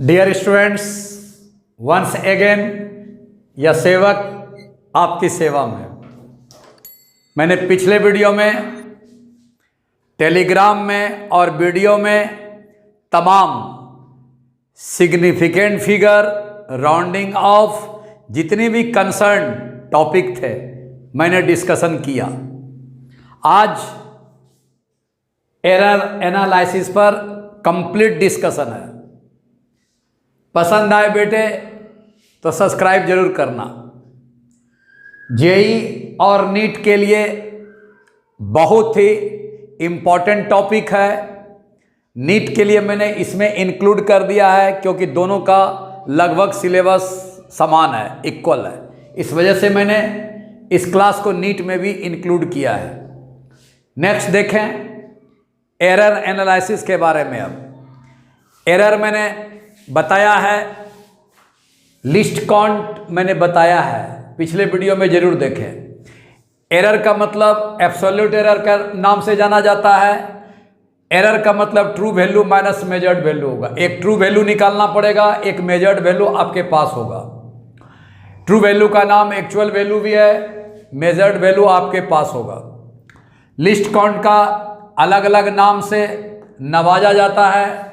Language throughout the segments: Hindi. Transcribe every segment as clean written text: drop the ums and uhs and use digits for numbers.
डियर स्टूडेंट्स, वंस अगेन यह सेवक आपकी सेवा में। मैंने पिछले वीडियो में टेलीग्राम में और वीडियो में तमाम सिग्निफिकेंट फिगर, राउंडिंग ऑफ, जितनी भी कंसर्न टॉपिक थे मैंने डिस्कशन किया। आज एरर एनालिसिस पर कंप्लीट डिस्कशन है। पसंद आए बेटे तो सब्सक्राइब जरूर करना। जेई और नीट के लिए बहुत ही इम्पॉर्टेंट टॉपिक है। नीट के लिए मैंने इसमें इंक्लूड कर दिया है क्योंकि दोनों का लगभग सिलेबस समान है, इक्वल है। इस वजह से मैंने इस क्लास को नीट में भी इंक्लूड किया है। नेक्स्ट देखें एरर एनालिसिस के बारे में। अब एरर मैंने बताया है, लिस्ट काउंट मैंने बताया है, पिछले वीडियो में जरूर देखें। एरर का मतलब एब्सोल्यूट एरर का नाम से जाना जाता है। एरर का मतलब true value minus measured value होगा। एक ट्रू वैल्यू निकालना पड़ेगा, एक मेजर्ड वैल्यू आपके पास होगा। ट्रू वैल्यू का नाम एक्चुअल वैल्यू भी है, मेजर्ड वैल्यू आपके पास होगा। लिस्ट काउंट का अलग अलग नाम से नवाजा जाता है।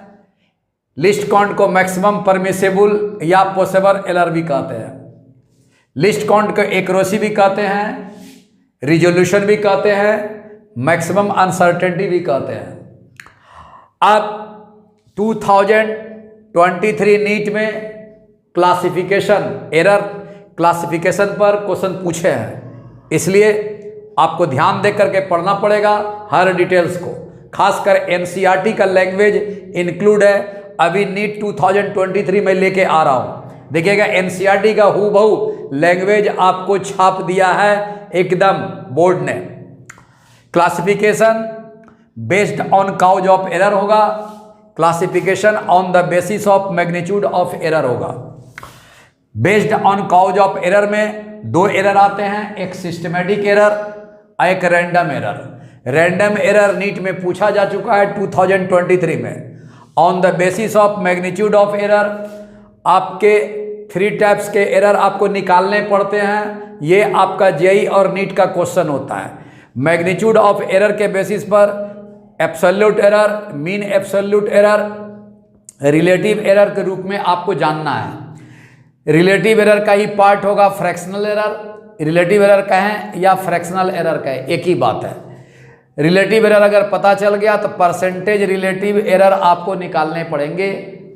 लिस्ट काउंट को मैक्सिमम परमिसेबल या पॉसिबल एरर भी कहते हैं। लिस्ट काउंट को एक्यूरेसी भी कहते हैं, रिजोल्यूशन भी कहते हैं, मैक्सिमम अनसर्टेनिटी भी कहते हैं। अब 2023 नीट में क्लासिफिकेशन, एरर क्लासिफिकेशन पर क्वेश्चन पूछे हैं, इसलिए आपको ध्यान दे करके पढ़ना पड़ेगा हर डिटेल्स को। खासकर एनसीईआरटी का लैंग्वेज इंक्लूड है। अभी नीट 2023 में लेके आ रहा हूं, देखिएगा एनसीईआरटी का हूबहू लैंग्वेज आपको छाप दिया है एकदम बोर्ड ने। Classification based on cause of error होगा, classification on the basis of magnitude of error होगा। Based on cause of error में दो एरर आते हैं, एक सिस्टमेटिक एरर, एक random error. Random error NEET में पूछा जा चुका है 2023 में। On the basis of magnitude of error आपके 3 टाइप्स के एरर आपको निकालने पड़ते हैं। ये आपका जेई और नीट का क्वेश्चन होता है। मैग्नीट्यूड ऑफ एरर के बेसिस पर absolute error, mean absolute error, relative error के रूप में आपको जानना है। रिलेटिव एरर का ही पार्ट होगा फ्रैक्शनल एरर। रिलेटिव एरर कहें या फ्रैक्शनल एरर कहें, एक ही बात है। रिलेटिव एरर अगर पता चल गया तो परसेंटेज रिलेटिव एरर आपको निकालने पड़ेंगे।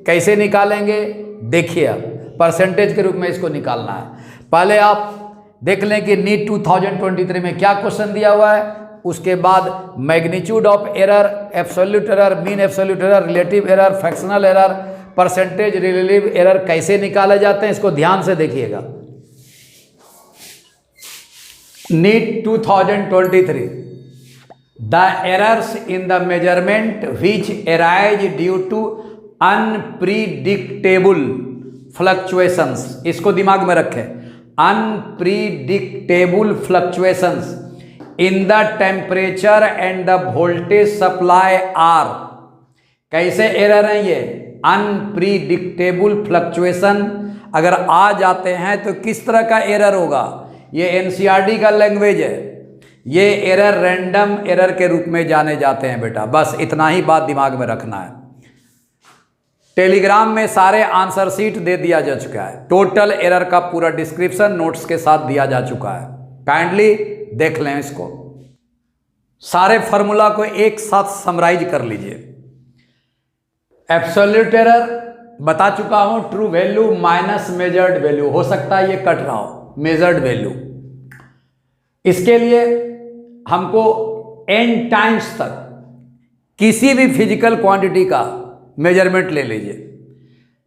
कैसे निकालेंगे देखिए, अब परसेंटेज के रूप में इसको निकालना है। पहले आप देख लें कि नीट 2023 में क्या क्वेश्चन दिया हुआ है, उसके बाद magnitude of error, absolute error, mean absolute error, relative error, fractional error, percentage relative error कैसे निकाले जाते हैं इसको ध्यान से देखिएगा। NEET 2023, the errors in the measurement which arise due to unpredictable fluctuations, इसको दिमाग में रखें। unpredictable fluctuations in the temperature and the voltage supply are, कैसे एरर हैं ये? अनप्रिडिक्टेबल फ्लक्चुएशन अगर आ जाते हैं तो किस तरह का एरर होगा? ये एनसीईआरटी का लैंग्वेज है। ये एरर रैंडम एरर के रूप में जाने जाते हैं बेटा, बस इतना ही बात दिमाग में रखना है। टेलीग्राम में सारे आंसर शीट दे दिया जा चुका है। टोटल एरर का पूरा डिस्क्रिप्शन नोट्स के साथ दिया जा चुका है, काइंडली देख लें इसको। सारे फार्मूला को एक साथ समराइज कर लीजिए। एब्सोल्यूट एरर बता चुका हूं, true value minus measured value, हो सकता है ये कट रहा हो, मेजर्ड वैल्यू। इसके लिए हमको n टाइम्स तक किसी भी फिजिकल क्वांटिटी का मेजरमेंट ले लीजिए।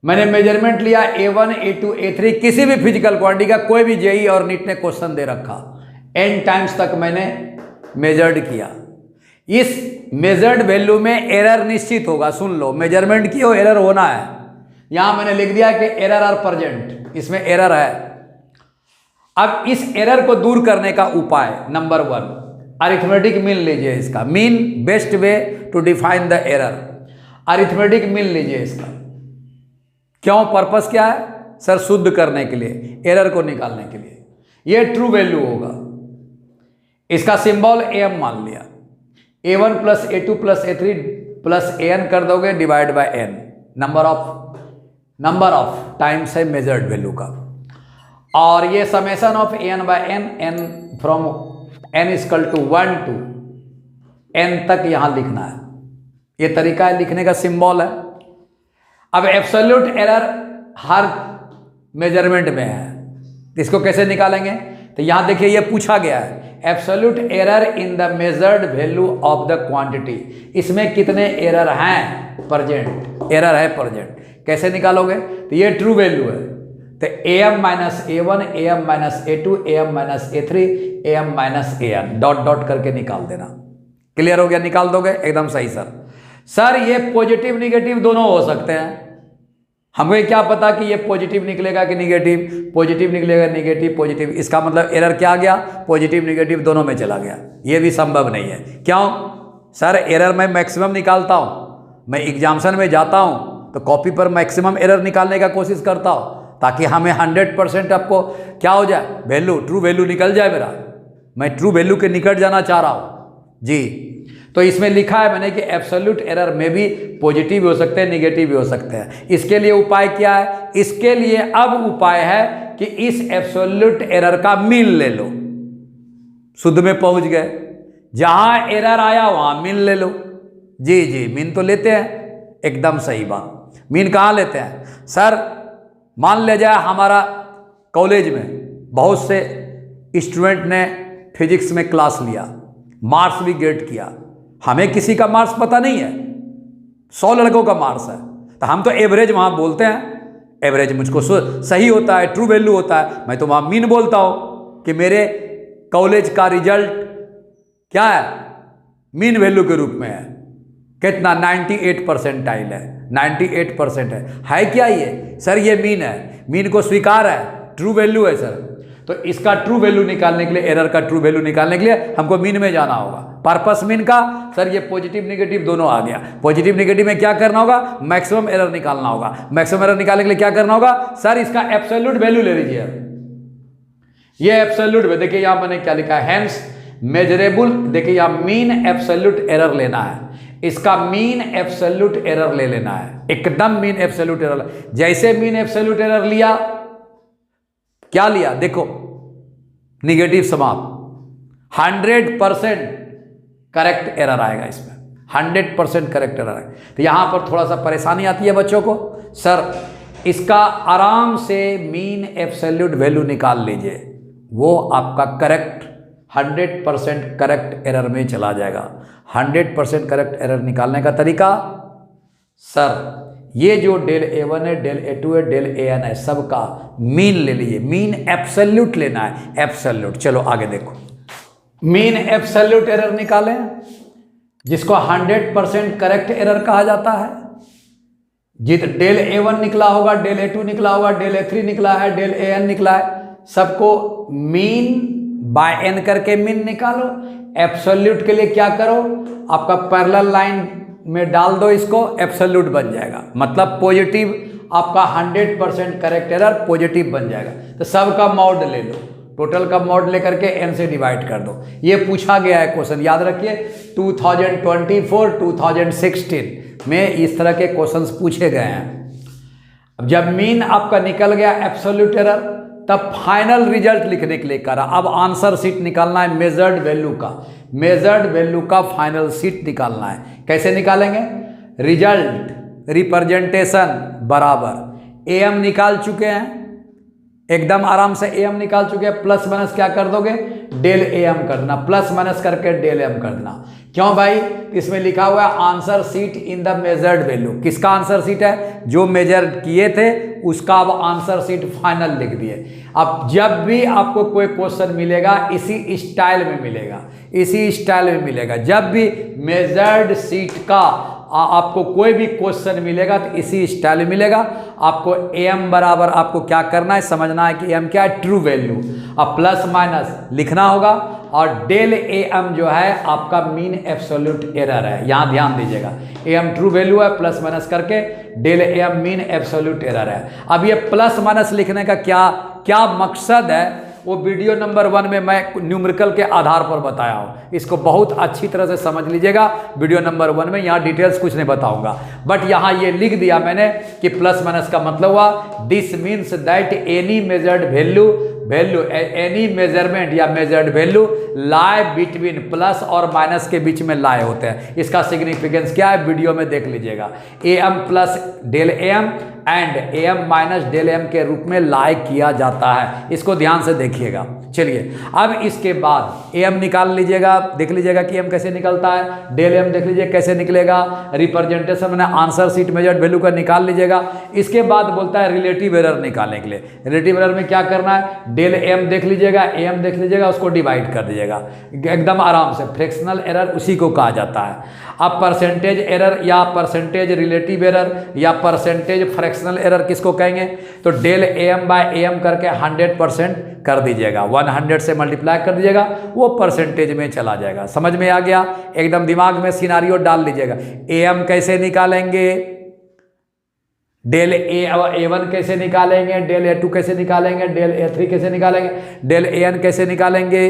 मैंने मेजरमेंट लिया A1, A2, A3, किसी भी फिजिकल क्वांटिटी का, कोई भी जेई और नीट ने क्वेश्चन दे रखा, n टाइम्स तक मैंने मेजर्ड किया। इस मेजर्ड वैल्यू में एरर निश्चित होगा। सुन लो, मेजरमेंट की हो एरर होना है। यहां मैंने लिख दिया कि एरर आर प्रेजेंट, इसमें एरर है। अब इस एरर को दूर करने का उपाय नंबर 1, अरिथमेटिक मीन लीजिए इसका। Mean best way to define the error. Arithmetic mean लीजिए इसका। क्यों? पर्पस क्या है सर? शुद्ध करने के लिए, एरर को निकालने के लिए। ये ट्रू वैल्यू होगा। इसका सिंबल एम मान लिया, a1 plus a2 plus a3 plus an कर दोगे divide by n, number of times है मेजर्ड वैल्यू का। और ये summation of an by n from n equal to 1 to n तक यहां लिखना है। ये तरीका है लिखने का, सिंबल है। अब एब्सोल्यूट एरर हर मेजरमेंट में है, इसको कैसे निकालेंगे? तो यहां देखिए ये पूछा गया है, absolute error in the measured value of the quantity. इसमें कितने एरर हैं? प्रेजेंट, एरर है प्रेजेंट। कैसे निकालोगे? तो ये ट्रू वैल्यू है, तो am minus a1, am minus a2, am minus a3, am minus an dot dot करके निकाल देना। क्लियर हो गया? निकाल दोगे? एकदम सही सर ये पॉजिटिव निगेटिव दोनों हो सकते हैं। हमें क्या पता कि ये पॉजिटिव निकलेगा कि निगेटिव? पॉजिटिव निकलेगा, निगेटिव पॉजिटिव, इसका मतलब एरर क्या आ गया? पॉजिटिव निगेटिव दोनों में चला गया। ये भी संभव नहीं है। क्यों सर? एरर मैं मैक्सिमम निकालता हूँ, मैं एग्जामिनेशन में जाता हूँ तो कॉपी पर मैक्सिमम एरर निकालने का कोशिश करता हूँ ताकि हमें 100% आपको क्या हो जाए? वैल्यू, ट्रू वैल्यू निकल जाए मेरा। मैं ट्रू वैल्यू के निकट जाना चाह रहा हूँ जी। तो इसमें लिखा है मैंने कि एब्सोल्यूट एरर में भी पॉजिटिव भी हो सकते हैं, निगेटिव भी हो सकते हैं। इसके लिए उपाय क्या है? इसके लिए अब उपाय है कि इस एब्सोल्यूट एरर का मीन ले लो। शुद्ध में पहुंच गए, जहां एरर आया वहां मीन ले लो। जी मीन तो लेते हैं, एकदम सही बात। मीन कहाँ लेते हैं सर? मान ले जाए हमारा कॉलेज में बहुत से स्टूडेंट ने फिजिक्स में क्लास लिया, मार्क्स भी गेट किया, हमें किसी का मार्क्स पता नहीं है, 100 लड़कों का मार्क्स है, तो हम तो एवरेज वहां बोलते हैं। एवरेज मुझको सही होता है, ट्रू वैल्यू होता है, मैं तो वहां मीन बोलता हूं कि मेरे कॉलेज का रिजल्ट क्या है? मीन वैल्यू के रूप में है। कितना? 98 परसेंटाइल है, 98% है क्या ये? सर ये मीन है, मीन को स्वीकार है, ट्रू वैल्यू है सर। तो इसका ट्रू वैल्यू निकालने के लिए, एरर का ट्रू वैल्यू निकालने के लिए हमको मीन में जाना होगा। पर्पस मीन का सर ये पॉजिटिव निगेटिव दोनों आ गया। पॉजिटिव निगेटिव में क्या करना होगा? मैक्सिमम एरर निकालना होगा। मैक्सिमम एरर निकालने के लिए क्या करना होगा? सर इसका एब्सोल्यूट वैल्यू ले लीजिए। ये एब्सोल्यूट, देखिए यहां मैंने क्या लिखा है, हेंस मेजरेबल। देखिए यहां मीन एब्सोल्यूट एरर लेना है, इसका मीन एब्सोल्यूट एरर ले लेना है, एकदम मीन एब्सोल्यूट एरर। जैसे मीन एब्सोल्यूट एरर लिया, क्या लिया? देखो निगेटिव समाप्त, 100% करेक्ट एरर आएगा इसमें, 100% करेक्ट एरर आएगा। तो यहां पर थोड़ा सा परेशानी आती है बच्चों को, सर इसका आराम से मीन एब्सोल्यूट वैल्यू निकाल लीजिए, वो आपका करेक्ट 100% करेक्ट एरर में चला जाएगा। 100% करेक्ट एरर निकालने का तरीका, सर ये जो डेल A1 है, डेल A2 है, डेल AN है, सबका मीन ले लीजिए। मीन एब्सोल्यूट लेना है, एब्सोल्यूट। चलो आगे देखो, मीन एब्सोल्यूट एरर निकालें, जिसको 100% करेक्ट एरर कहा जाता है। जित डेल A1 निकला होगा, डेल A2 निकला होगा, डेल A3 निकला है, डेल AN निकला है, सबको मीन बाय n करके मीन निकालो। एब्सोल्यूट के लिए क्या करो? आपका पैरेलल लाइन में डाल दो, इसको एब्सोल्यूट बन जाएगा। मतलब पॉजिटिव आपका 100% करेक्ट एरर पॉजिटिव बन जाएगा। तो सब का मॉड ले लो, टोटल का मॉड लेकर के n से डिवाइड कर दो। ये पूछा गया है क्वेश्चन, याद रखिए 2024 2016 में इस तरह के क्वेश्चंस पूछे गए हैं। अब जब मीन आपका निकल गया एब्सोल्यूट एरर, तब फाइनल रिजल्ट लिखने के लिए करा। अब आंसर शीट निकालना है मेजर्ड वैल्यू का, मेजर्ड वैल्यू का फाइनल शीट निकालना है। कैसे निकालेंगे? रिजल्ट रिप्रेजेंटेशन बराबर एम निकाल चुके हैं, एकदम आराम से एम निकाल चुके हैं, प्लस माइनस क्या कर दोगे? डेल एम कर देना, प्लस माइनस करके डेल एम कर देना। क्यों भाई? इसमें लिखा हुआ है answer sheet in the measured value. किसका आंसर शीट है? जो मेजर किए थे उसका अब आंसर शीट फाइनल लिख दिए। अब जब भी आपको कोई क्वेश्चन मिलेगा इसी स्टाइल में मिलेगा, इसी स्टाइल में मिलेगा। जब भी मेजर्ड शीट का आपको कोई भी क्वेश्चन मिलेगा तो इसी स्टाइल में मिलेगा। आपको एम बराबर आपको क्या करना है, समझना है कि एम क्या है? True value. अब प्लस माइनस लिखना होगा। और डेल ए एम जो है आपका मीन एब्सोल्यूट एरर है। यहाँ ध्यान दीजिएगा, ए एम ट्रू वैल्यू है, प्लस माइनस करके del A M mean absolute error है। अब ये प्लस माइनस लिखने का क्या मकसद है वो वीडियो नंबर 1 में मैं न्यूमेरिकल के आधार पर बताया हूँ। इसको बहुत अच्छी तरह से समझ लीजिएगा। वीडियो नंबर 1 में यहाँ डिटेल्स कुछ नहीं बताऊंगा, बट यहाँ ये लिख दिया मैंने कि प्लस माइनस का मतलब हुआ this means that any measured value any measurement या measured value lie between plus और माइनस के बीच में लाई होते हैं। इसका सिग्निफिकेंस क्या है वीडियो में देख लीजिएगा। A M plus del A M and A M minus del M के रूप में लाई किया जाता है। इसको ध्यान से देखिएगा। चलिए अब इसके बाद ए एम निकाल लीजिएगा, देख लीजिएगा कि एम कैसे निकलता है। डेल एम देख लीजिए कैसे निकलेगा। रिप्रेजेंटेशन में आंसर सीट मेजर्ड वैल्यू का निकाल लीजिएगा। इसके बाद बोलता है रिलेटिव एरर निकालने के लिए। रिलेटिव एरर में क्या करना है, डेल एम देख लीजिएगा, ए एम देख लीजिएगा, उसको डिवाइड कर दीजिएगा एकदम आराम से। फ्रैक्शनल एरर उसी को कहा जाता है। अब परसेंटेज एरर या परसेंटेज रिलेटिव एरर या परसेंटेज फ्रैक्शनल एरर किसको कहेंगे, तो del A M by A M करके 100% कर दीजिएगा। 100 से मल्टीप्लाई कर दीजिएगा, वो परसेंटेज में चला जाएगा। समझ में आ गया? एकदम दिमाग में सिनारियो डाल लीजिएगा। ए एम कैसे निकालेंगे, डेल ए वन कैसे निकालेंगे, डेल ए टू कैसे निकालेंगे, डेल ए थ्री कैसे निकालेंगे, डेल ए एन कैसे निकालेंगे,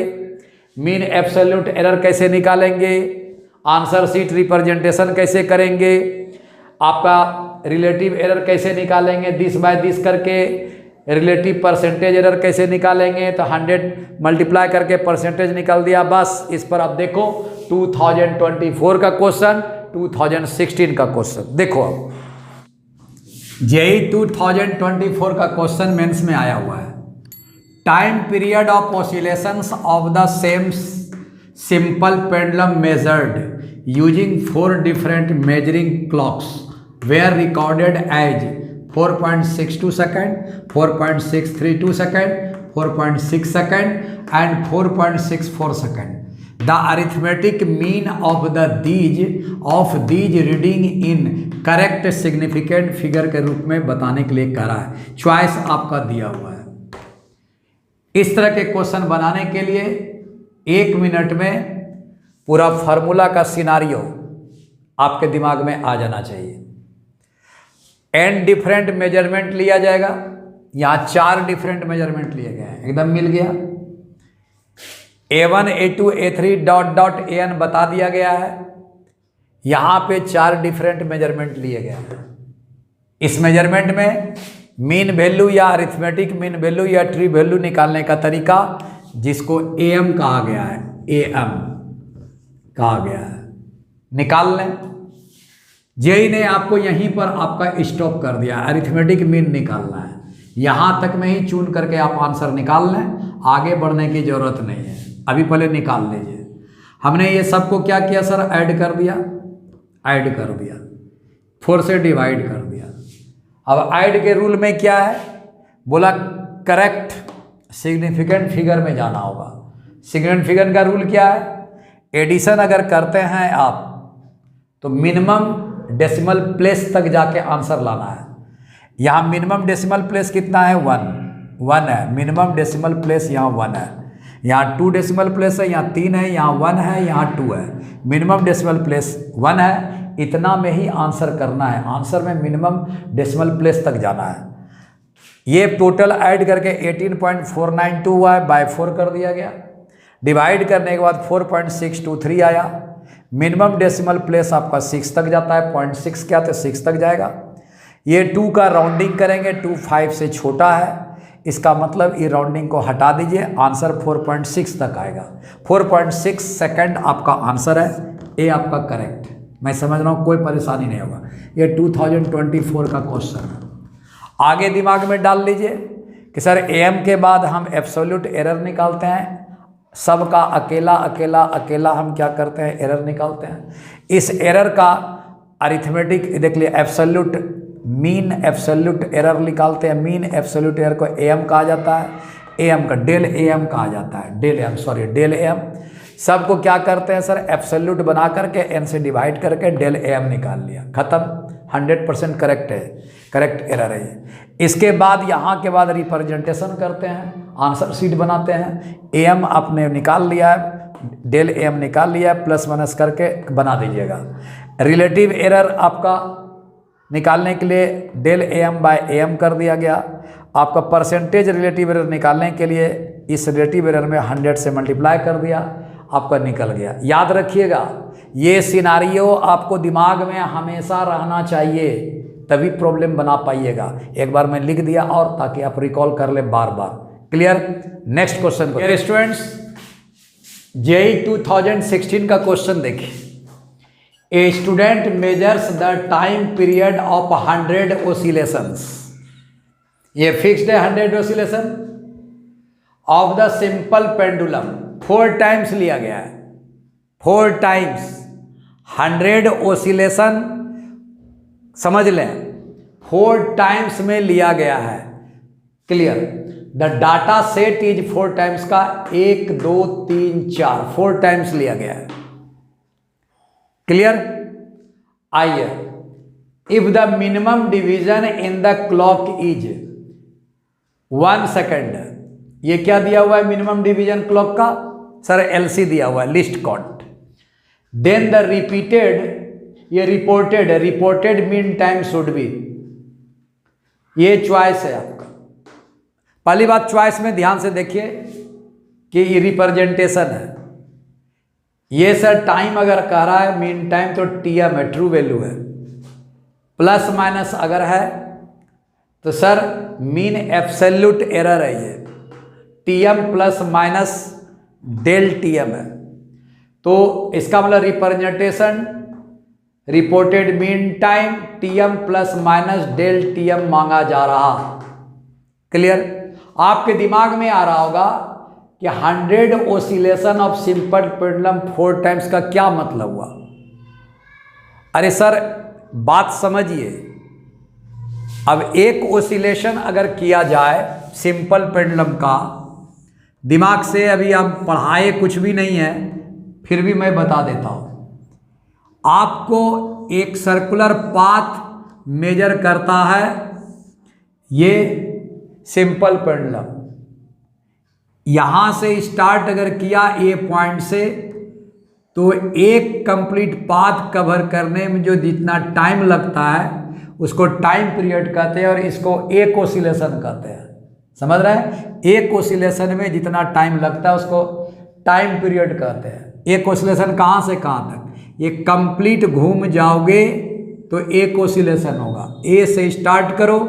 मीन एब्सोल्यूट एरर कैसे निकालेंगे, आंसर सीट रिप्रेजेंटेशन कैसे करेंगे, आपका रिलेटिव एरर कैसे निकालेंगे 10 बाय 10 करके, रिलेटिव परसेंटेज एरर कैसे निकालेंगे, तो 100 मल्टीप्लाई करके परसेंटेज निकल दिया। बस इस पर अब देखो 2024 का क्वेश्चन, 2016 का क्वेश्चन देखो। अब जेई 2024 का क्वेश्चन मेंस में आया हुआ है। Time period of oscillations of the same simple pendulum measured using 4 different measuring clocks were recorded as 4.62 second, 4.632 second, 4.6 second and 4.64 second. The arithmetic mean of these reading in correct significant figure के रूप में बताने के लिए कह रहा है। चॉइस आपका दिया हुआ है। इस तरह के क्वेश्चन बनाने के लिए 1 मिनट में पूरा फार्मूला का सिनारियो आपके दिमाग में आ जाना चाहिए। n डिफरेंट मेजरमेंट लिया जाएगा, यहाँ 4 डिफरेंट मेजरमेंट लिए गए हैं, एकदम मिल गया। A1 A2 A3 dot dot AN बता दिया गया है। यहाँ पे 4 डिफरेंट मेजरमेंट लिए गए हैं। इस मेजरमेंट में मीन वैल्यू या अरिथमेटिक मीन वैल्यू या ट्री वैल्यू निकालने का तरीका जिसको AM कहा गया है, AM कहा गया है, निकाल लें। जेई ने आपको यहीं पर आपका स्टॉप कर दिया, अरिथमेटिक मीन निकालना है। यहाँ तक में ही चुन करके आप आंसर निकाल लें, आगे बढ़ने की जरूरत नहीं है। अभी पहले निकाल लीजिए। हमने ये सबको क्या किया सर, ऐड कर दिया, 4 से डिवाइड कर दिया। अब ऐड के रूल में क्या है, बोला करेक्ट सिग्निफिकेंट फिगर में जाना होगा। सिग्निफिकेंट फिगर का रूल क्या है, एडिशन अगर करते हैं आप तो मिनिमम डेसिमल प्लेस तक जाके आंसर लाना है। यहाँ मिनिमम डेसिमल प्लेस कितना है, 1 है। मिनिमम डेसिमल प्लेस यहाँ 1 है। यहाँ 2 डेसिमल प्लेस है, यहाँ 3 है, यहाँ 1 है, यहाँ 2 है। मिनिमम डेसिमल प्लेस 1 है। इतना में ही आंसर करना है। आंसर में मिनिमम डेसिमल प्लेस तक जाना है। ये टोटल ऐड करके 18.492 हुआ है, बाय 4 कर दिया गया। डिवाइड करने के बाद 4.623 आया। मिनिमम डेसिमल प्लेस आपका 6 तक जाता है, 0.6 क्या तो 6 तक जाएगा। ये 2 का राउंडिंग करेंगे, 2 5 से छोटा है, इसका मतलब ये राउंडिंग को हटा दीजिए, आंसर 4.6 तक आएगा। 4.6 सेकंड आपका आंसर है। ये आपका करेक्ट, मैं समझ रहा हूँ, कोई परेशानी नहीं होगा। ये 2024 का क्वेश्चन है। आगे दिमाग में डाल लीजिए कि सर AM के बाद हम एब्सोल्यूट एरर निकालते हैं। सबका अकेला अकेला अकेला हम क्या करते हैं, एरर निकालते हैं। इस एरर का अरिथमेटिक देख लिया, एब्सोल्यूट मीन एब्सोल्यूट एरर निकालते हैं। मीन एब्सोल्यूट एरर को AM कहा जाता है, AM का डेल AM कहा जाता है, डेल AM। सबको क्या करते हैं सर, एब्सोल्यूट बना करके n से डिवाइड करके डेल AM निकाल लिया, खत्म। 100% करेक्ट है, करेक्ट एरर है ये। इसके बाद यहाँ के बाद रिप्रेजेंटेशन करते हैं, आंसर शीट बनाते हैं। AM आपने निकाल लिया है, डेल AM निकाल लिया है, प्लस माइनस करके बना दीजिएगा। रिलेटिव एरर आपका निकालने के लिए डेल AM/AM कर दिया गया। आपका परसेंटेज रिलेटिव एरर निकालने के लिए इस रिलेटिव एरर में 100 से मल्टीप्लाई कर दिया, आपका निकल गया। याद रखिएगा, ये सिनारियो आपको दिमाग में हमेशा रहना चाहिए, तभी प्रॉब्लम बना पाइएगा। एक बार मैं लिख दिया और ताकि आप रिकॉल कर ले बार बार। क्लियर? नेक्स्ट क्वेश्चन को स्टूडेंट्स, JEE 2016 का क्वेश्चन देखिए। A student measures the time period of 100 oscillations, ये फिक्स्ड है 100 oscillation of the simple pendulum, 4 times लिया गया है, 4 टाइम्स 100 oscillation, समझ लें 4 टाइम्स में लिया गया है। Clear? The data set is 4 times का, 1 2 3 4 4 टाइम्स लिया गया है। क्लियर? आइए, if the minimum division in the clock is 1 second, ये क्या दिया हुआ है मिनिमम डिवीजन क्लॉक का? सर LC दिया हुआ है, least count. Then the repeated, ये reported mean time should be, ये चॉइस है आपका। पहली बात, चॉइस में ध्यान से देखिए कि ये रिप्रेजेंटेशन है। ये सर टाइम अगर कह रहा है मीन टाइम तो TM है, ट्रू वैल्यू है। प्लस माइनस अगर है तो सर मीन एब्सोल्यूट एरर है, ये TM plus minus del TM है। तो इसका मतलब representation reported mean time TM plus minus del TM मांगा जा रहा। क्लियर? आपके दिमाग में आ रहा होगा कि 100 oscillation of simple pendulum 4 times का क्या मतलब हुआ। अरे सर बात समझिए, अब एक ओसिलेशन अगर किया जाए सिंपल पेंडुलम का, दिमाग से अभी आप पढ़ाए कुछ भी नहीं है, फिर भी मैं बता देता हूँ आपको। एक सर्कुलर पाथ मेजर करता है ये सिंपल पेंडुलम। यहाँ से स्टार्ट अगर किया A पॉइंट से, तो एक कंप्लीट पाथ कवर करने में जो जितना टाइम लगता है उसको टाइम पीरियड कहते हैं, और इसको एक ओसिलेशन कहते हैं। समझ रहे हैं? एक ओसिलेशन में जितना टाइम लगता है उसको टाइम पीरियड कहते हैं। एक ओसिलेशन कहाँ से कहाँ तक? ये कंप्लीट घूम जाओगे तो एक ओसिलेशन होगा। A से स्टार्ट करो,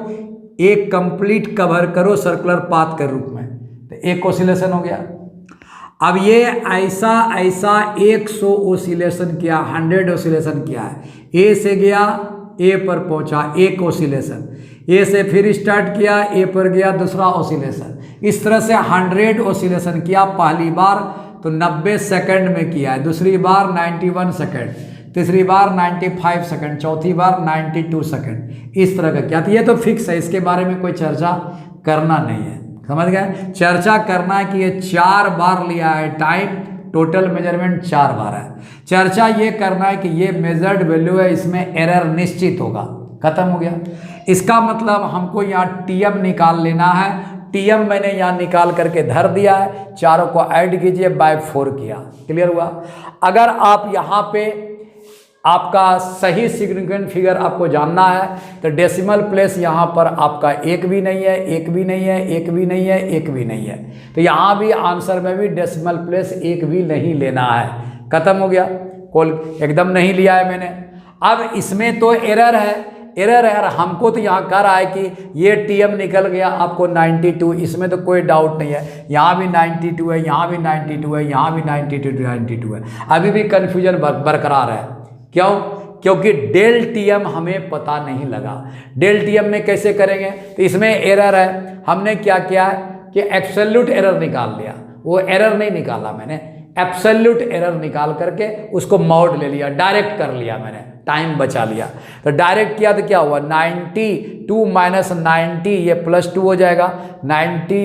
एक कंप्लीट कवर करो सर्कुलर पाथ के रूप में, तो एक ओसिलेशन हो गया। अब ये ऐसा 100 ओसिलेशन किया, 100 ओसिलेशन किया है। A से गया A पर पहुंचा, एक ओसिलेशन। A से फिर स्टार्ट किया, A पर गया, दूसरा ओसिलेशन। इस तरह से 100 ओसिलेशन किया। पहली बार तो 90 सेकंड में किया है, दूसरी बार 91 सेकंड, तीसरी बार 95 सेकंड, चौथी बार 92 सेकंड। इस तरह का क्या, तो ये तो फिक्स है, इसके बारे में कोई चर्चा करना नहीं है। समझ गए? चर्चा करना है कि ये 4 बार लिया है टाइम, टोटल मेजरमेंट 4 बार है। चर्चा ये करना है कि ये मेजर्ड वैल्यू है, इसमें एरर निश्चित होगा। खत्म हो गया। इसका मतलब हमको यहाँ TM निकाल लेना है। TM मैंने यहाँ निकाल करके धर दिया है, चारों को ऐड कीजिए, बाय 4 किया। क्लियर हुआ? अगर आप यहाँ पे आपका सही सिग्निफिकेंट फिगर आपको जानना है तो डेसिमल प्लेस यहाँ पर आपका 1 भी नहीं है, 1 भी नहीं है, 1 भी नहीं है, 1 भी नहीं है। तो यहाँ भी आंसर में भी डेसिमल प्लेस 1 भी नहीं लेना है। खत्म हो गया। कॉल एकदम नहीं लिया है मैंने। अब इसमें तो एरर है, एरर है। हमको तो यहाँ कह रहा है कि ये TM निकल गया आपको 92, इसमें तो कोई डाउट नहीं है। यहाँ भी 92 है, यहाँ भी 92 है, यहाँ भी 92 है। अभी भी कन्फ्यूजन बरकरार है। क्यों? क्योंकि डेल TM हमें पता नहीं लगा। डेल TM में कैसे करेंगे? तो इसमें एरर है। हमने क्या किया है कि एब्सोल्यूट एरर निकाल लिया। वो एरर नहीं निकाला मैंने, एब्सोल्यूट एरर निकाल करके उसको मॉड ले लिया, डायरेक्ट कर लिया मैंने, टाइम बचा लिया। तो डायरेक्ट किया तो क्या हुआ, 92 माइनस 90 ये +2 हो जाएगा। 90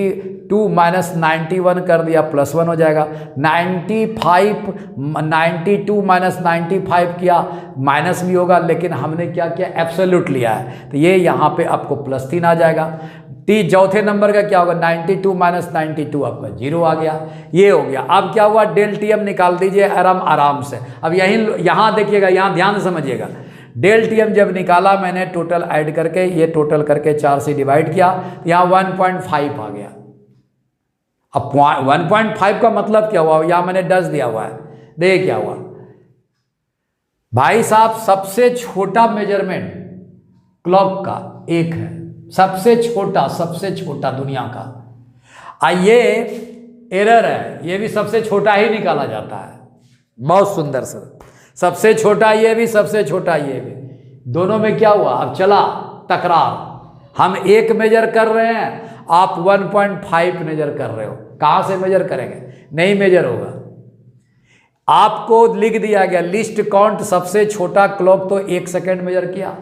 92 माइनस 91 कर दिया +1 हो जाएगा। 92 माइनस 95 किया माइनस भी होगा, लेकिन हमने क्या किया एब्सोल्यूट लिया है, तो ये यहाँ पे आपको +3 आ जाएगा। चौथे नंबर का क्या होगा 92 माइनस 92 आपका 0 आ गया, ये हो गया। अब क्या हुआ डेल टीएम निकाल दीजिए आराम से। अब यहाँ देखिएगा, यहाँ ध्यान से समझिएगा। डेल टीएम जब निकाला मैंने टोटल ऐड करके, ये टोटल करके 4 से डिवाइड किया, यहाँ 1.5 आ गया। अब 1.5 का मतलब क्या हुआ, यहाँ मैंने 10 दिया हुआ है, देखिए क्या हुआ भाई साहब। सबसे छोटा मेजरमेंट क्लॉक का 1 है, सबसे छोटा दुनिया का। ये एरर है, ये भी सबसे छोटा ही निकाला जाता है। बहुत सुंदर सर, सबसे छोटा ये भी, सबसे छोटा ये भी, दोनों में क्या हुआ, अब चला तकरार। हम 1 मेजर कर रहे हैं, आप 1.5 मेजर कर रहे हो। कहाँ से मेजर करेंगे, नहीं मेजर होगा। आपको लिख दिया गया लिस्ट काउंट, सबसे छोटा क्लॉक तो 1 सेकेंड मेजर किया,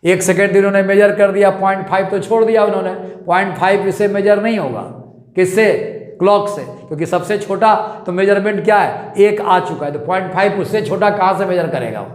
1 सेकेंड इन्होंने मेजर कर दिया, 0.5 तो छोड़ दिया उन्होंने, 0.5 इससे मेजर नहीं होगा। किससे, क्लॉक से, क्योंकि सबसे छोटा तो मेजरमेंट क्या है 1 आ चुका है, तो 0.5 उससे छोटा कहाँ से मेजर करेगा, वो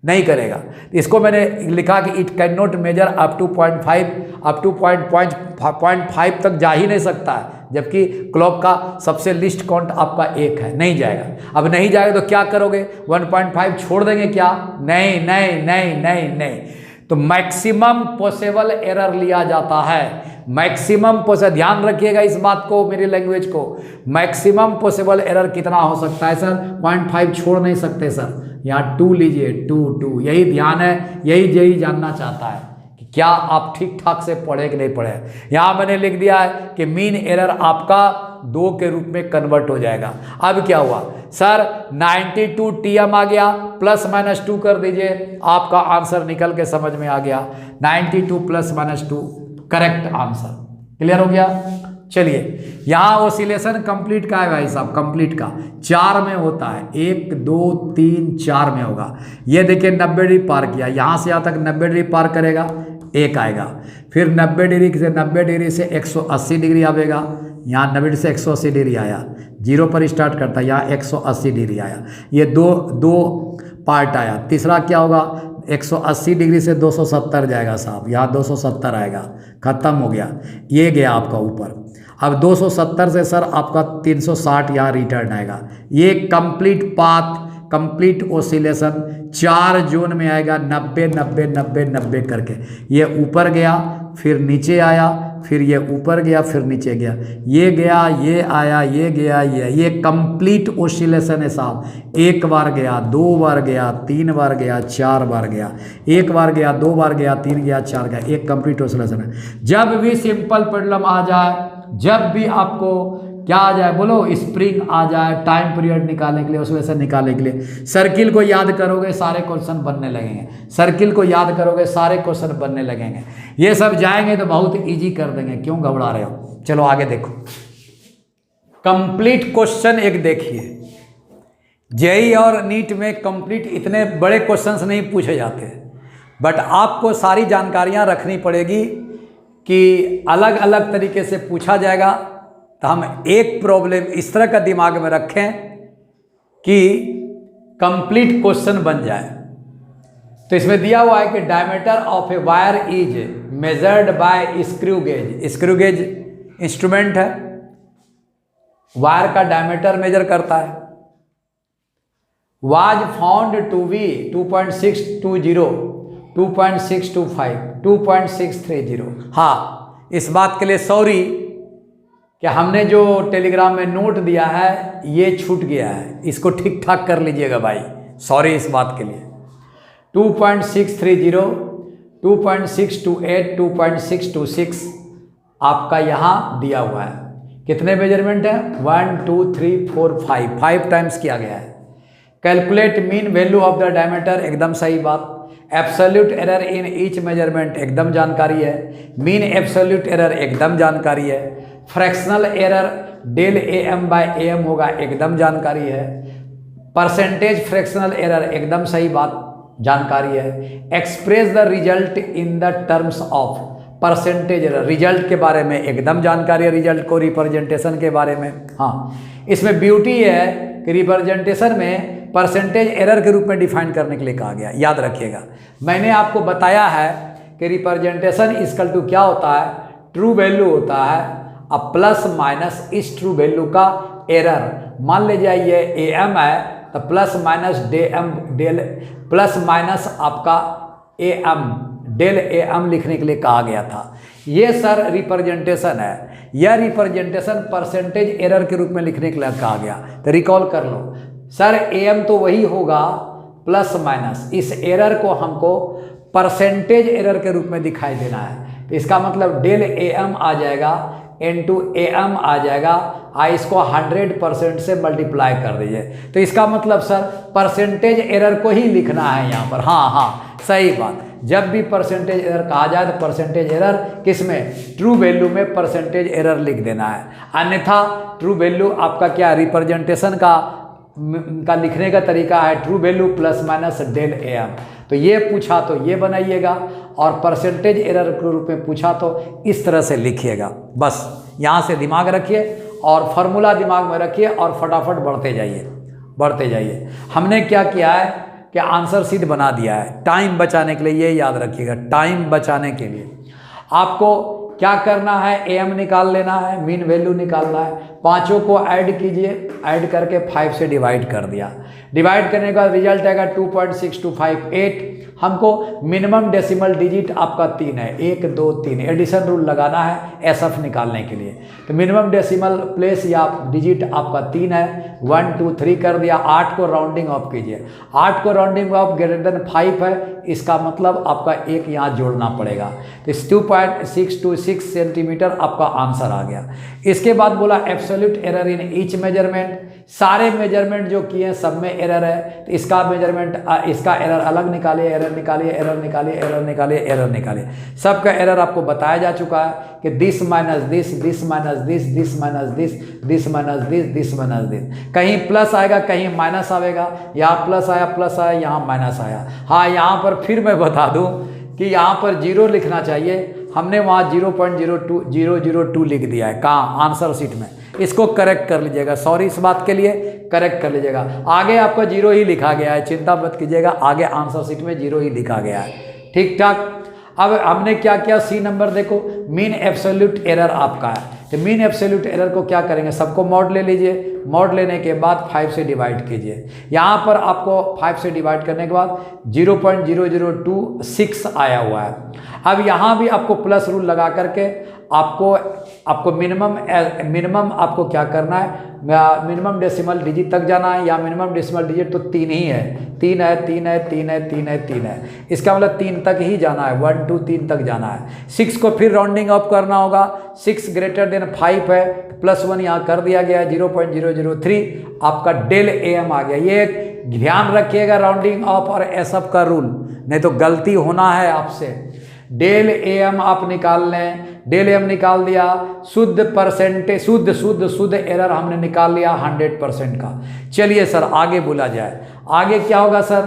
नहीं करेगा। इसको मैंने लिखा कि it can not measure up to 0.5, up to 0.5 तक जा ही नहीं सकता है, जबकि क्लॉक का सबसे लिस्ट काउंट आपका 1 है, नहीं जाएगा। अब नहीं जाएगा तो क्या करोगे, 1.5 छोड़ देंगे क्या, नहीं नहीं नहीं नहीं नहीं, तो मैक्सिमम पॉसिबल एरर लिया जाता है। मैक्सिमम पॉसिबल, ध्यान रखिएगा इस बात को, मेरी लैंग्वेज को। मैक्सिमम पॉसिबल एरर कितना हो सकता है सर, 0.5 छोड़ नहीं सकते सर, यहाँ 2 लीजिए, 2 यही ध्यान है, यही जानना चाहता है कि क्या आप ठीक ठाक से पढ़े कि नहीं पढ़े। यहाँ मैंने लिख दिया है कि मीन एरर आपका 2 के रूप में कन्वर्ट हो जाएगा। अब क्या हुआ सर, 92 टीएम आ गया, +-2 कर दीजिए, आपका आंसर निकल के समझ में आ गया। 92 +-2 करेक्ट आंसर, क्लियर हो गया। चलिए यहाँ ओसिलेशन कंप्लीट का है भाई साहब, कंप्लीट का 4 में होता है, 1 2 3 4 में होगा। ये देखिए 90 डिग्री पार किया, यहाँ से यहाँ तक 90 डिग्री पार करेगा, 1 आएगा। फिर 90 डिग्री से 180 डिग्री आएगा, यहाँ 90 से 180 डिग्री आया, 0 पर स्टार्ट करता है, यहाँ 180 डिग्री आया। ये दो पार्ट आया। तीसरा क्या होगा, 180 डिग्री से 270 जाएगा साहब, यहाँ 270 आएगा, खत्म हो गया। ये गया आपका ऊपर। अब 270 से सर आपका 360 यहाँ रिटर्न आएगा। ये complete path, complete oscillation 4 zone में आएगा, 90 90 90 90 करके। ये ऊपर गया, फिर नीचे आया, फिर ये ऊपर गया, फिर नीचे गया, ये गया, ये आया, ये गया, ये कंप्लीट ओसिलेशन है साहब। 1 बार गया, 2 बार गया, 3 बार गया, 4 बार गया, 1 बार गया, 2 बार गया, 3 गया, 4 गया, एक कंप्लीट ओसिलेशन है। जब भी सिंपल प्रॉब्लम आ जाए, जब भी आपको क्या आ जाए, बोलो स्प्रिंग आ जाए, टाइम पीरियड निकालने के लिए, ओसिलेशन निकालने के लिए, सर्किल को याद करोगे सारे क्वेश्चन बनने लगेंगे, सर्किल को याद करोगे सारे क्वेश्चन बनने लगेंगे। ये सब जाएंगे तो बहुत इजी कर देंगे, क्यों घबरा रहे हो। चलो आगे देखो, कंप्लीट क्वेश्चन एक देखिए। जेईई और नीट में कंप्लीट इतने बड़े क्वेश्चंस नहीं पूछे जाते, बट आपको सारी जानकारियां रखनी पड़ेगी कि अलग अलग तरीके से पूछा जाएगा। तो हम एक प्रॉब्लम इस तरह का दिमाग में रखें कि कंप्लीट क्वेश्चन बन जाए। तो इसमें दिया हुआ है कि diameter of a wire is measured by screw gauge. Screw gauge instrument है, वायर का डायमीटर मेजर करता है। Was found to be 2.620, 2.625, 2.630। हाँ, इस बात के लिए सॉरी कि हमने जो टेलीग्राम में नोट दिया है ये छूट गया है, इसको ठीक ठाक कर लीजिएगा भाई, सॉरी इस बात के लिए। 2.630, 2.628, 2.626 आपका यहाँ दिया हुआ है। कितने मेजरमेंट है, 1 2 3 4 5 टाइम्स किया गया है। Calculate mean value of the diameter, एकदम सही बात। Absolute error in each measurement, एकदम जानकारी है। मीन एब्सोल्यूट एरर, एकदम जानकारी है। फ्रैक्शनल एरर डेल AM/AM होगा, एकदम जानकारी है। परसेंटेज फ्रैक्शनल एरर, एकदम सही बात, जानकारी है। Express the result in the terms of percentage error, result के बारे में एकदम जानकारी है, रिजल्ट को रिप्रेजेंटेशन के बारे में। हाँ, इसमें ब्यूटी है कि रिप्रेजेंटेशन में परसेंटेज एरर के रूप में डिफाइन करने के लिए कहा गया। याद रखिएगा, मैंने आपको बताया है कि रिप्रेजेंटेशन इक्वल टू क्या होता है, ट्रू वैल्यू होता है अब प्लस माइनस इस ट्रू वैल्यू का एरर। मान लीजिए ये ए एम है तो plus minus del plus minus आपका A M del A M लिखने के लिए कहा गया था। ये सर रिप्रेजेंटेशन है, यह रिप्रेजेंटेशन परसेंटेज एरर के रूप में लिखने के लिए कहा गया। तो रिकॉल कर लो सर, ए एम तो वही होगा प्लस माइनस, इस एरर को हमको परसेंटेज एरर के रूप में दिखाई देना है। तो इसका मतलब डेल ए एम आ जाएगा इनटू ए एम आ जाएगा, इसको 100% से मल्टीप्लाई कर दीजिए। तो इसका मतलब सर परसेंटेज एरर को ही लिखना है यहाँ पर। हाँ हाँ, सही बात, जब भी परसेंटेज एरर कहा जाए तो परसेंटेज एरर किस में, ट्रू वैल्यू में परसेंटेज एरर लिख देना है। अन्यथा ट्रू वैल्यू आपका क्या, रिप्रेजेंटेशन का लिखने का तरीका है true value plus minus del A M. तो ये पूछा तो ये बनाइएगा, और परसेंटेज एरर के रूप में पूछा तो इस तरह से लिखिएगा। बस यहाँ से दिमाग रखिए और फॉर्मूला दिमाग में रखिए और फटाफट बढ़ते जाइए। हमने क्या किया है कि आंसर शीट बना दिया है टाइम बचाने के लिए। ये याद रखिएगा, टाइम बचाने के लिए आपको क्या करना है, ए एम निकाल लेना है, मीन वैल्यू निकालना है, पांचों को ऐड कीजिए, ऐड करके 5 से डिवाइड कर दिया। डिवाइड करने के बाद रिजल्ट आएगा 2.6258। हमको मिनिमम डेसिमल डिजिट आपका 3 है, 1 2 3 एडिशन रूल लगाना है एसएफ निकालने के लिए। तो मिनिमम डेसिमल प्लेस या डिजिट आपका 3 है, 1 2 3 कर दिया। 8 को राउंडिंग ऑफ कीजिए, 8 को राउंडिंग ऑफ ग्रेटर देन 5 है, इसका मतलब आपका 1 यहाँ जोड़ना पड़ेगा। तो 2.626 सेंटीमीटर आपका आंसर आ गया। इसके बाद बोला absolute error in each measurement, सारे मेजरमेंट जो किए हैं सब में एरर है, तो इसका मेजरमेंट इसका एरर अलग निकालिए, एरर निकालिए, एरर निकालिए, एरर निकालिए, एरर निकालिए। सबका एरर आपको बताया जा चुका है कि this minus this, this minus this, this minus this, this minus this, this minus this. कहीं प्लस आएगा, कहीं माइनस आएगा, यहाँ प्लस आया, यहाँ माइनस आया। हाँ, यहाँ पर फिर मैं बता दूँ कि यहाँ पर 0 लिखना चाहिए, हमने वहाँ 0.02002 लिख दिया है। कहाँ, आंसर शीट में। इसको करेक्ट कर लीजिएगा, सॉरी इस बात के लिए, करेक्ट कर लीजिएगा। आगे आपका 0 ही लिखा गया है, चिंता मत कीजिएगा, आगे आंसर शीट में 0 ही लिखा गया है। ठीक ठाक। अब हमने क्या किया, सी नंबर देखो, मीन एब्सोल्यूट एरर आपका है। तो मीन एब्सोल्यूट एरर को क्या करेंगे, सबको मॉड ले लीजिए, मॉड लेने के बाद 5 से डिवाइड कीजिए। यहाँ पर आपको 5 से डिवाइड करने के बाद 0.0026 आया हुआ है। अब यहाँ भी आपको प्लस रूल लगा करके आपको मिनिमम आपको क्या करना है, मिनिमम डेसिमल डिजिट तक जाना है, या मिनिमम डेसिमल डिजिट तो 3 ही है, 3 है, 3 है, 3 है, 3 है, 3 है। इसका मतलब 3 तक ही जाना है, 1 2 3 तक जाना है। 6 को फिर राउंडिंग ऑफ करना होगा, 6 ग्रेटर देन 5 है, +1 यहाँ कर दिया गया, 0.003 आपका डेल ए एम आ गया। ये ध्यान रखिएगा राउंडिंग ऑफ और एसएफ का रूल, नहीं तो गलती होना है आपसे। डेल ए एम आप निकाल लें, डेल एम निकाल दिया, शुद्ध परसेंटेज शुद्ध एरर हमने निकाल लिया 100% का। चलिए सर आगे बोला जाए, आगे क्या होगा सर,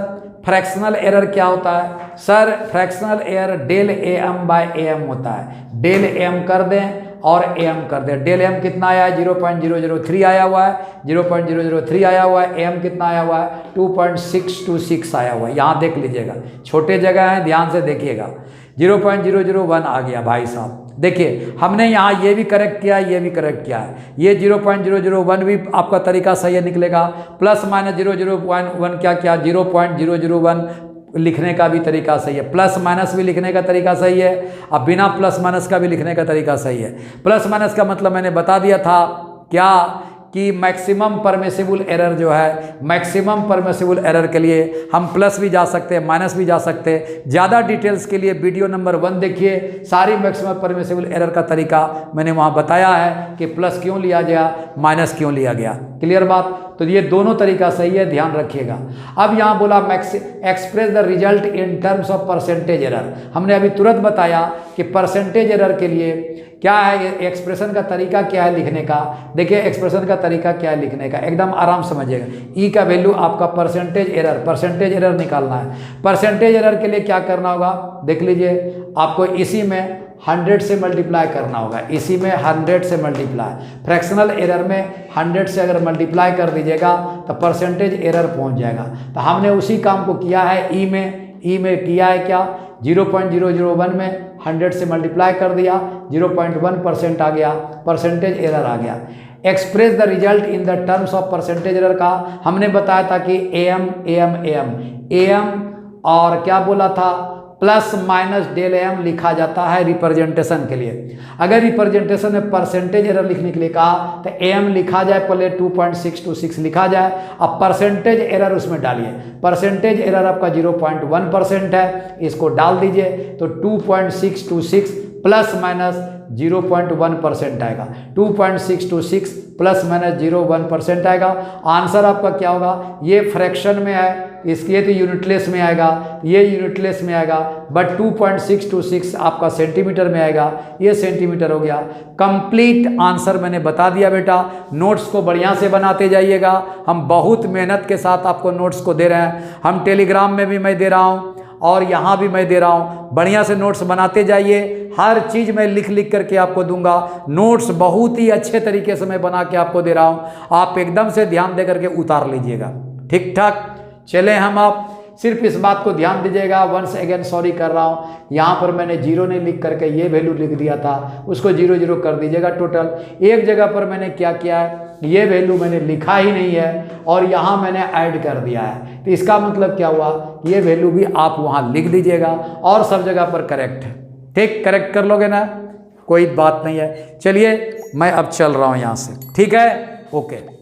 फ्रैक्शनल एरर क्या होता है sir, fractional error del A M by A M होता है। डेल एम कर दें और एम कर दें। डेल एम कितना आया है, 0.003 आया हुआ है, 0.003 आया हुआ है। एम कितना आया हुआ है, 2.626 आया हुआ है। यहाँ देख लीजिएगा, छोटे जगह हैं, ध्यान से देखिएगा। 0.001 आ गया भाई साहब। देखिए हमने यहाँ ये भी करेक्ट किया है, ये भी करेक्ट किया है। ये 0.001 भी आपका तरीका सही है निकलेगा। प्लस माइनस 0.001 क्या किया, 0.001 लिखने का भी तरीका सही है। प्लस माइनस भी लिखने का तरीका सही है, अब बिना प्लस माइनस का भी लिखने का तरीका सही है। प्लस माइनस का मतलब मैंने बता दिया था क्या, कि मैक्सिमम परमिसिबल एरर जो है, मैक्सिमम परमिसिबल एरर के लिए हम प्लस भी जा सकते हैं, माइनस भी जा सकते हैं। ज़्यादा डिटेल्स के लिए वीडियो नंबर 1 देखिए, सारी मैक्सिमम परमिसिबल एरर का तरीका मैंने वहाँ बताया है कि प्लस क्यों लिया गया, माइनस क्यों लिया गया। क्लियर बात। तो ये दोनों तरीका सही है, ध्यान रखिएगा। अब यहाँ बोला express the result in terms of percentage error. हमने अभी तुरंत बताया कि परसेंटेज एरर के लिए क्या है, एक्सप्रेशन का तरीका क्या है लिखने का। देखिए एक्सप्रेशन का तरीका क्या है लिखने का, एकदम आराम समझिएगा। ई का वैल्यू आपका परसेंटेज एरर निकालना है। परसेंटेज एरर के लिए क्या करना होगा, देख लीजिए, आपको इसी में 100 से मल्टीप्लाई करना होगा, इसी में 100 से मल्टीप्लाई। फ्रैक्शनल एरर में 100 से अगर मल्टीप्लाई कर दीजिएगा तो परसेंटेज एरर पहुंच जाएगा। तो हमने उसी काम को किया है ई में किया है क्या, 0.001 में 100 से मल्टीप्लाई कर दिया, 0.1% आ गया, परसेंटेज एरर आ गया। Express the result in the terms of percentage error का हमने बताया था कि एम और क्या बोला था, प्लस माइनस डेल एम लिखा जाता है रिप्रेजेंटेशन के लिए। अगर रिप्रेजेंटेशन में परसेंटेज एरर लिखने के लिए कहा तो एम लिखा जाए, पहले 2.626 लिखा जाए, अब परसेंटेज एरर उसमें डालिए। परसेंटेज एरर आपका 0.1% है, इसको डाल दीजिए तो 2.626 प्लस माइनस 0.1% आएगा। 2.626 प्लस माइनस 0.1% आएगा। आंसर आपका क्या होगा, ये फ्रैक्शन में है, इसके तो यूनिटलेस में आएगा, ये यूनिटलेस में आएगा, बट 2.626 आपका सेंटीमीटर में आएगा, ये सेंटीमीटर हो गया। कंप्लीट आंसर मैंने बता दिया बेटा। नोट्स को बढ़िया से बनाते जाइएगा, हम बहुत मेहनत के साथ आपको नोट्स को दे रहे हैं। हम टेलीग्राम में भी मैं दे रहा हूँ और यहाँ भी मैं दे रहा हूँ, बढ़िया से नोट्स बनाते जाइए। हर चीज़ मैं लिख करके आपको दूंगा। नोट्स बहुत ही अच्छे तरीके से मैं बना के आपको दे रहा हूँ, आप एकदम से ध्यान दे करके उतार लीजिएगा। ठीक ठाक चले हम, आप सिर्फ इस बात को ध्यान दीजिएगा। वंस अगेन सॉरी कर रहा हूँ, यहाँ पर मैंने 0 नहीं लिख करके ये वैल्यू लिख दिया था, उसको 0 कर दीजिएगा। टोटल एक जगह पर मैंने क्या किया है, ये वैल्यू मैंने लिखा ही नहीं है और यहाँ मैंने ऐड कर दिया है। तो इसका मतलब क्या हुआ, ये वैल्यू भी आप वहाँ लिख दीजिएगा और सब जगह पर करेक्ट है। ठीक, करेक्ट कर लोगे ना, कोई बात नहीं है। चलिए मैं अब चल रहा हूँ यहाँ से, ठीक है, ओके।